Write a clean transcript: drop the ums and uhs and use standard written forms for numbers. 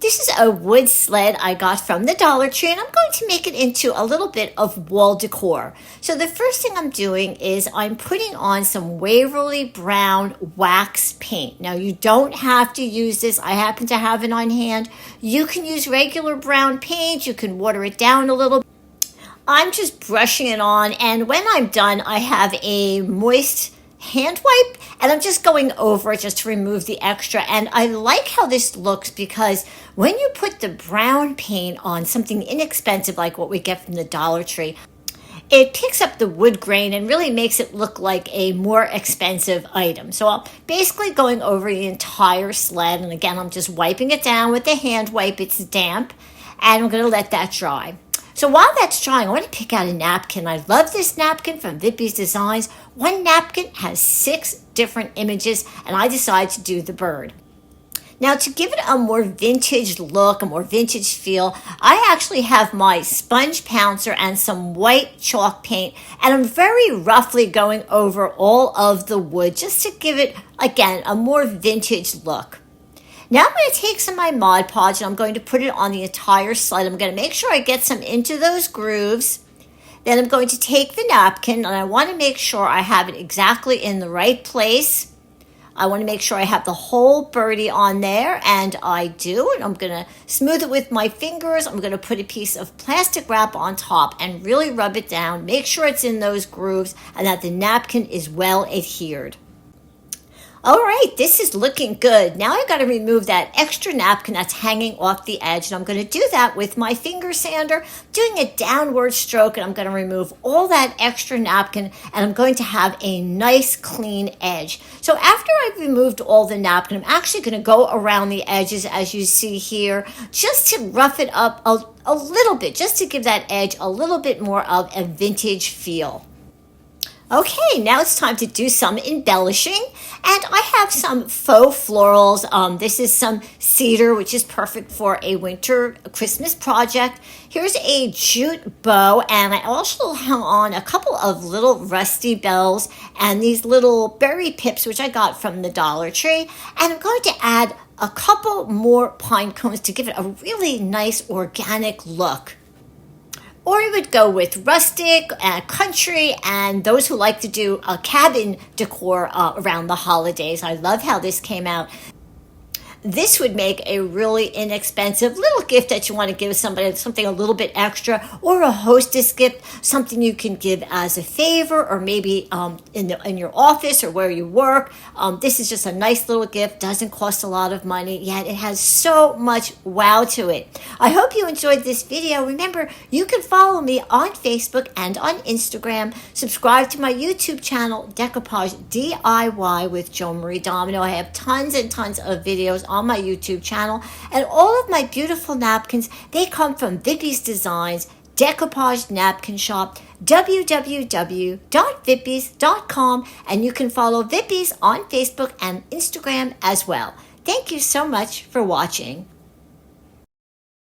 This is a wood sled I got from the Dollar Tree, and I'm going to make it into a little bit of wall decor. So the first thing I'm doing is I'm putting on some Waverly Brown wax paint. Now you don't have to use this. I happen to have it on hand. You can use regular brown paint. You can water it down a little. I'm just brushing it on, and when I'm done, I have a moist hand wipe, and I'm just going over it just to remove the extra. And I like how this looks because when you put the brown paint on something inexpensive like what we get from the Dollar Tree, it picks up the wood grain and really makes it look like a more expensive item. So I'm basically going over the entire sled, and again, I'm just wiping it down with the hand wipe. It's damp, and I'm going to let that dry. So while that's drying, I want to pick out a napkin. I love this napkin from Vippies Designs. One napkin has 6 different images, and I decided to do the bird. Now, to give it a more vintage look, a more vintage feel, I actually have my sponge pouncer and some white chalk paint, and I'm very roughly going over all of the wood just to give it, again, a more vintage look. Now I'm going to take some of my Mod Podge and I'm going to put it on the entire sled. I'm going to make sure I get some into those grooves. Then I'm going to take the napkin, and I want to make sure I have it exactly in the right place. I want to make sure I have the whole birdie on there, and I do. And I'm going to smooth it with my fingers. I'm going to put a piece of plastic wrap on top and really rub it down. Make sure it's in those grooves and that the napkin is well adhered. All right, this is looking good. Now I've got to remove that extra napkin that's hanging off the edge, and I'm going to do that with my finger sander, doing a downward stroke, and I'm going to remove all that extra napkin, and I'm going to have a nice clean edge. So after I've removed all the napkin, I'm actually going to go around the edges, as you see here, just to rough it up a little bit, just to give that edge a little bit more of a vintage feel. Okay, now it's time to do some embellishing, and I have some faux florals. This is some cedar, which is perfect for a winter Christmas project. Here's a jute bow, and I also hung on a couple of little rusty bells and these little berry pips, which I got from the Dollar Tree, and I'm going to add a couple more pine cones to give it a really nice organic look. Or you would go with rustic and country, and those who like to do a cabin decor around the holidays. I love how this came out. This would make a really inexpensive little gift that you want to give somebody, something a little bit extra, or a hostess gift, something you can give as a favor, or maybe in your office or where you work. This is just a nice little gift, doesn't cost a lot of money, yet it has so much wow to it. I hope you enjoyed this video. Remember, you can follow me on Facebook and on Instagram. Subscribe to my YouTube channel, Decoupage D.I.Y with Joan-Marie Domino. I have tons and tons of videos on my YouTube channel, and all of my beautiful napkins, they come from Vippies Designs, Decoupaged Napkin Shop, www.vippies.com, and you can follow Vippies on Facebook and Instagram as well. Thank you so much for watching.